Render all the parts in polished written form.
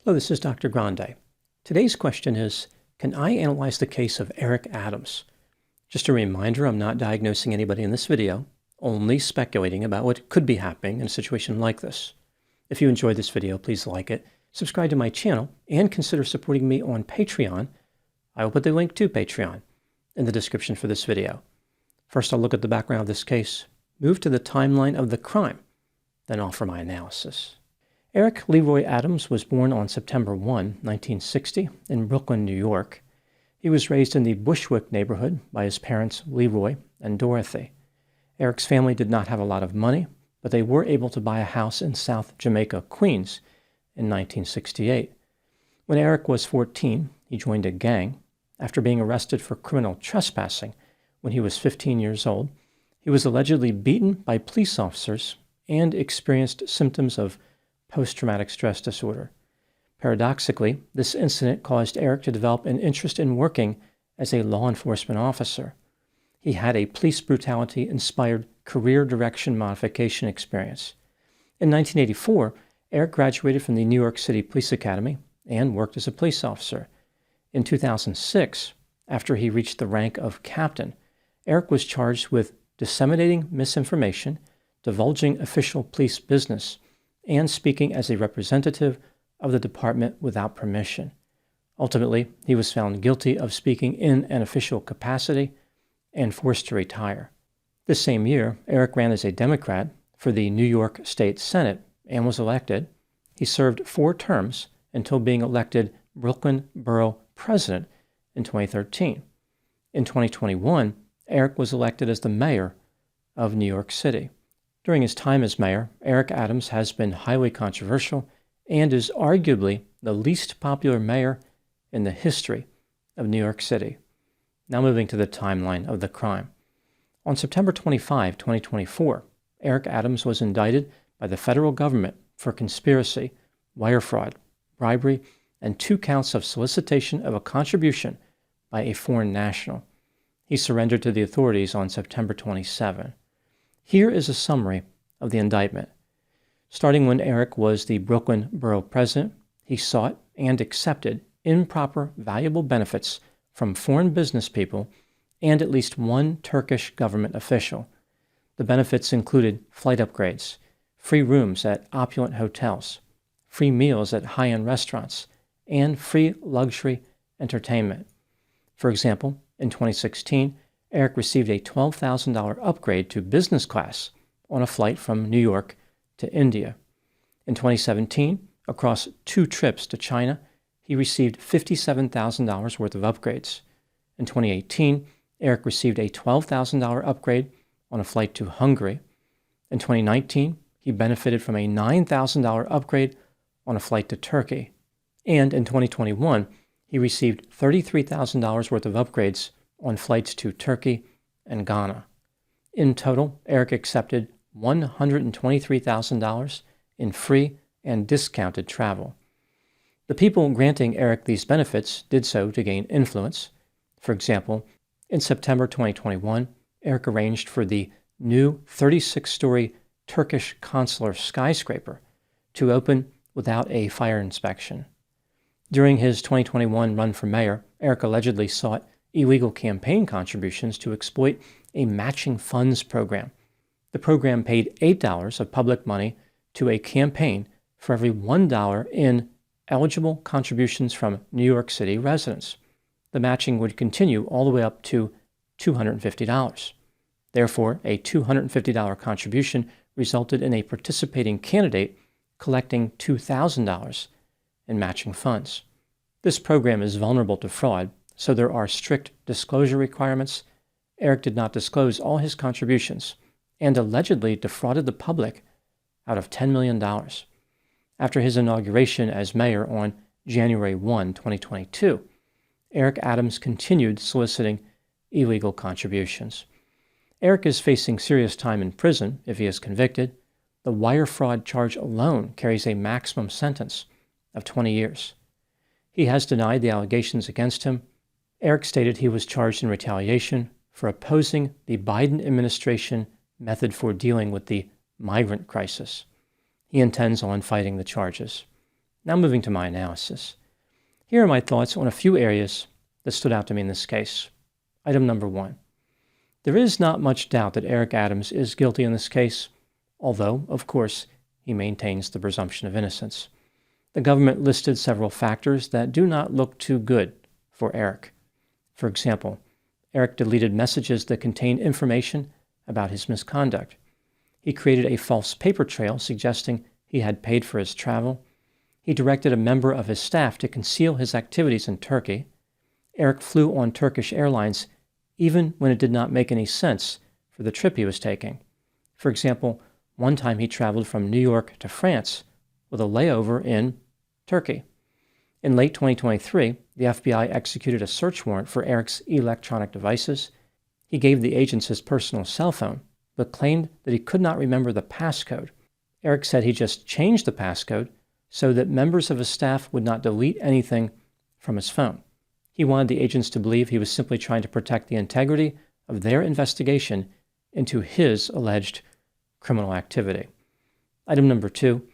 Hello, this is Dr. Grande. Today's question is, can I analyze the case of Eric Adams? Just a reminder, I'm not diagnosing anybody in this video, only speculating about what could be happening in a situation like this. If you enjoyed this video, please like it, subscribe to my channel, and consider supporting me on Patreon. I will put the link to Patreon in the description for this video. First, I'll look at the background of this case, move to the timeline of the crime, then offer my analysis. Eric Leroy Adams was born on September 1, 1960, in Brooklyn, New York. He was raised in the Bushwick neighborhood by his parents Leroy and Dorothy. Eric's family did not have a lot of money, but they were able to buy a house in South Jamaica, Queens, in 1968. When Eric was 14, he joined a gang. After being arrested for criminal trespassing when he was 15 years old, he was allegedly beaten by police officers and experienced symptoms of post-traumatic stress disorder. Paradoxically, this incident caused Eric to develop an interest in working as a law enforcement officer. He had a police brutality-inspired career direction modification experience. In 1984, Eric graduated from the New York City Police Academy and worked as a police officer. In 2006, after he reached the rank of captain, Eric was charged with disseminating misinformation, divulging official police business, and speaking as a representative of the department without permission. Ultimately, he was found guilty of speaking in an official capacity and forced to retire. This same year, Eric ran as a Democrat for the New York State Senate and was elected. He served 4 terms until being elected Brooklyn Borough President in 2013. In 2021, Eric was elected as the mayor of New York City. During his time as mayor, Eric Adams has been highly controversial and is arguably the least popular mayor in the history of New York City. Now moving to the timeline of the crime. On September 25, 2024, Eric Adams was indicted by the federal government for conspiracy, wire fraud, bribery, and 2 counts of solicitation of a contribution by a foreign national. He surrendered to the authorities on September 27. Here is a summary of the indictment. Starting when Eric was the Brooklyn Borough President, he sought and accepted improper valuable benefits from foreign business people and at least 1 Turkish government official. The benefits included flight upgrades, free rooms at opulent hotels, free meals at high-end restaurants, and free luxury entertainment. For example, in 2016, Eric received a $12,000 upgrade to business class on a flight from New York to India. In 2017, across 2 trips to China, he received $57,000 worth of upgrades. In 2018, Eric received a $12,000 upgrade on a flight to Hungary. In 2019, he benefited from a $9,000 upgrade on a flight to Turkey. And in 2021, he received $33,000 worth of upgrades on flights to Turkey and Ghana. In total, Eric accepted $123,000 in free and discounted travel. The people granting Eric these benefits did so to gain influence. For example, in September 2021, Eric arranged for the new 36-story Turkish consular skyscraper to open without a fire inspection. During his 2021 run for mayor, Eric allegedly sought illegal campaign contributions to exploit a matching funds program. The program paid $8 of public money to a campaign for every $1 in eligible contributions from New York City residents. The matching would continue all the way up to $250. Therefore, a $250 contribution resulted in a participating candidate collecting $2,000 in matching funds. This program is vulnerable to fraud, so there are strict disclosure requirements. Eric did not disclose all his contributions and allegedly defrauded the public out of $10 million. After his inauguration as mayor on January 1, 2022, Eric Adams continued soliciting illegal contributions. Eric is facing serious time in prison if he is convicted. The wire fraud charge alone carries a maximum sentence of 20 years. He has denied the allegations against him. Eric stated he was charged in retaliation for opposing the Biden administration method for dealing with the migrant crisis. He intends on fighting the charges. Now moving to my analysis. Here are my thoughts on a few areas that stood out to me in this case. Item number 1. There is not much doubt that Eric Adams is guilty in this case, although, of course, he maintains the presumption of innocence. The government listed several factors that do not look too good for Eric. For example, Eric deleted messages that contained information about his misconduct. He created a false paper trail suggesting he had paid for his travel. He directed a member of his staff to conceal his activities in Turkey. Eric flew on Turkish Airlines even when it did not make any sense for the trip he was taking. For example, one time he traveled from New York to France with a layover in Turkey. In late 2023, the FBI executed a search warrant for Eric's electronic devices. He gave the agents his personal cell phone, but claimed that he could not remember the passcode. Eric said he just changed the passcode so that members of his staff would not delete anything from his phone. He wanted the agents to believe he was simply trying to protect the integrity of their investigation into his alleged criminal activity. Item number 2.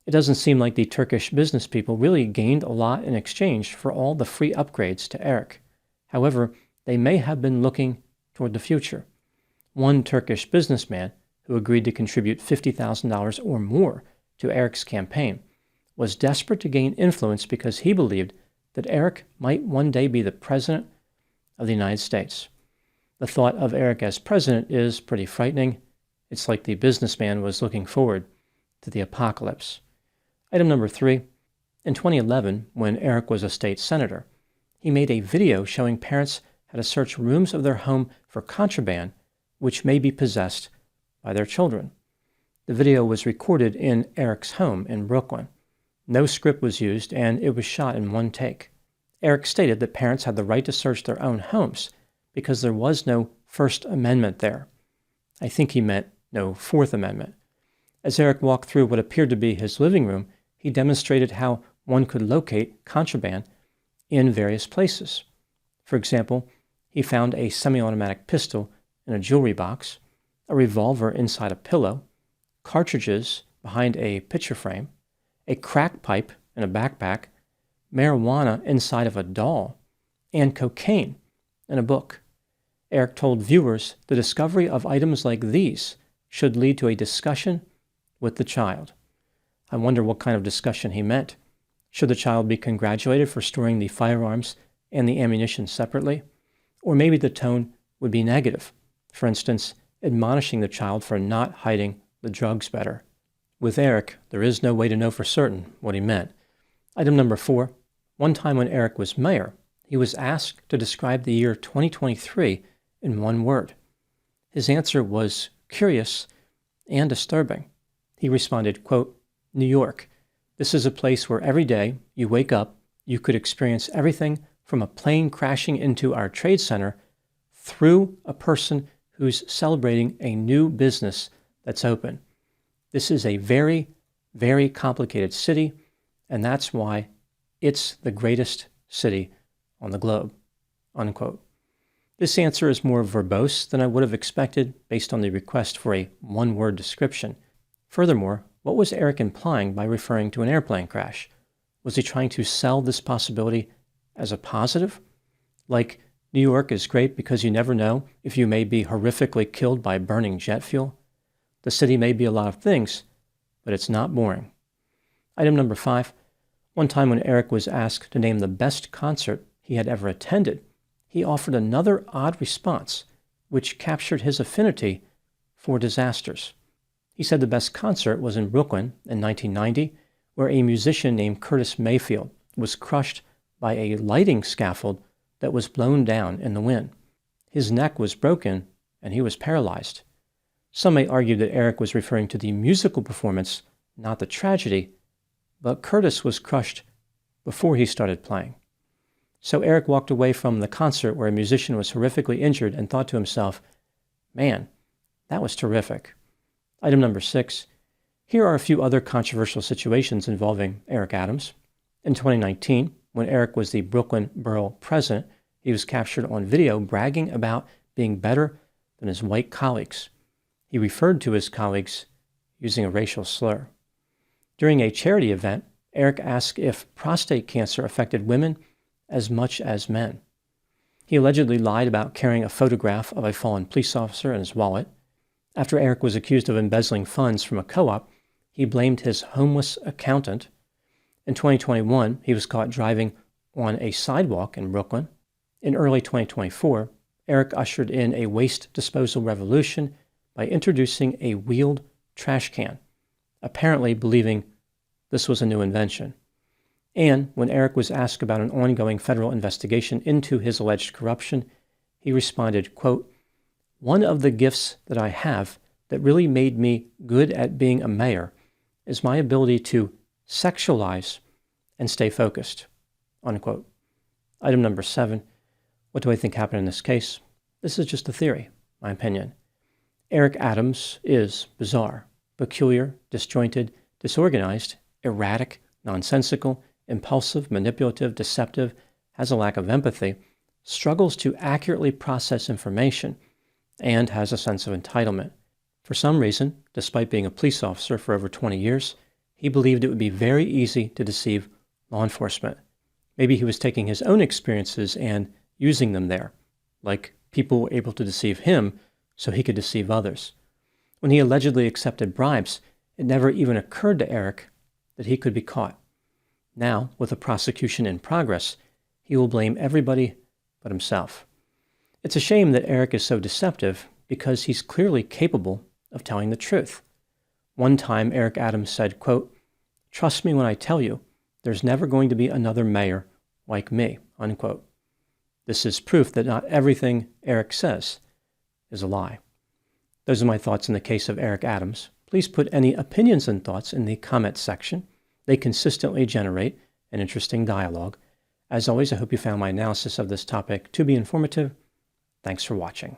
It doesn't seem like the Turkish business people really gained a lot in exchange for all the free upgrades to Eric. However, they may have been looking toward the future. One Turkish businessman who agreed to contribute $50,000 or more to Eric's campaign was desperate to gain influence because he believed that Eric might one day be the president of the United States. The thought of Eric as president is pretty frightening. It's like the businessman was looking forward to the apocalypse. Item number 3. In 2011, when Eric was a state senator, he made a video showing parents how to search rooms of their home for contraband which may be possessed by their children. The video was recorded in Eric's home in Brooklyn. No script was used, and it was shot in one take. Eric stated that parents had the right to search their own homes because there was no First Amendment there. I think he meant no Fourth Amendment. As Eric walked through what appeared to be his living room, he demonstrated how one could locate contraband in various places. For example, he found a semi-automatic pistol in a jewelry box, a revolver inside a pillow, cartridges behind a picture frame, a crack pipe in a backpack, marijuana inside of a doll, and cocaine in a book. Eric told viewers the discovery of items like these should lead to a discussion with the child. I wonder what kind of discussion he meant. Should the child be congratulated for storing the firearms and the ammunition separately? Or maybe the tone would be negative, for instance, admonishing the child for not hiding the drugs better. With Eric, there is no way to know for certain what he meant. Item number 4. One time when Eric was mayor, he was asked to describe the year 2023 in one word. His answer was curious and disturbing. He responded, quote, New York. This is a place where every day you wake up, you could experience everything from a plane crashing into our trade center through a person who's celebrating a new business that's open. This is a very, very complicated city, and that's why it's the greatest city on the globe, unquote. This answer is more verbose than I would have expected based on the request for a one-word description. Furthermore, what was Eric implying by referring to an airplane crash? Was he trying to sell this possibility as a positive? Like, New York is great because you never know if you may be horrifically killed by burning jet fuel? The city may be a lot of things, but it's not boring. Item number 5. One time when Eric was asked to name the best concert he had ever attended, he offered another odd response, which captured his affinity for disasters. He said the best concert was in Brooklyn in 1990, where a musician named Curtis Mayfield was crushed by a lighting scaffold that was blown down in the wind. His neck was broken, and he was paralyzed. Some may argue that Eric was referring to the musical performance, not the tragedy, but Curtis was crushed before he started playing. So Eric walked away from the concert where a musician was horrifically injured and thought to himself, man, that was terrific. Item number 6. Here are a few other controversial situations involving Eric Adams. In 2019, when Eric was the Brooklyn Borough president, he was captured on video bragging about being better than his white colleagues. He referred to his colleagues using a racial slur. During a charity event, Eric asked if prostate cancer affected women as much as men. He allegedly lied about carrying a photograph of a fallen police officer in his wallet. After Eric was accused of embezzling funds from a co-op, he blamed his homeless accountant. In 2021, he was caught driving on a sidewalk in Brooklyn. In early 2024, Eric ushered in a waste disposal revolution by introducing a wheeled trash can, apparently believing this was a new invention. And when Eric was asked about an ongoing federal investigation into his alleged corruption, he responded, quote, "One of the gifts that I have that really made me good at being a mayor is my ability to sexualize and stay focused," unquote. Item number 7. What do I think happened in this case? This is just a theory, my opinion. Eric Adams is bizarre, peculiar, disjointed, disorganized, erratic, nonsensical, impulsive, manipulative, deceptive, has a lack of empathy, struggles to accurately process information, and has a sense of entitlement. For some reason, despite being a police officer for over 20 years, he believed it would be very easy to deceive law enforcement. Maybe he was taking his own experiences and using them there, like people were able to deceive him so he could deceive others. When he allegedly accepted bribes, it never even occurred to Eric that he could be caught. Now, with a prosecution in progress, he will blame everybody but himself. It's a shame that Eric is so deceptive because he's clearly capable of telling the truth. One time, Eric Adams said, quote, "Trust me when I tell you, there's never going to be another mayor like me," unquote. This is proof that not everything Eric says is a lie. Those are my thoughts in the case of Eric Adams. Please put any opinions and thoughts in the comments section. They consistently generate an interesting dialogue. As always, I hope you found my analysis of this topic to be informative. Thanks for watching.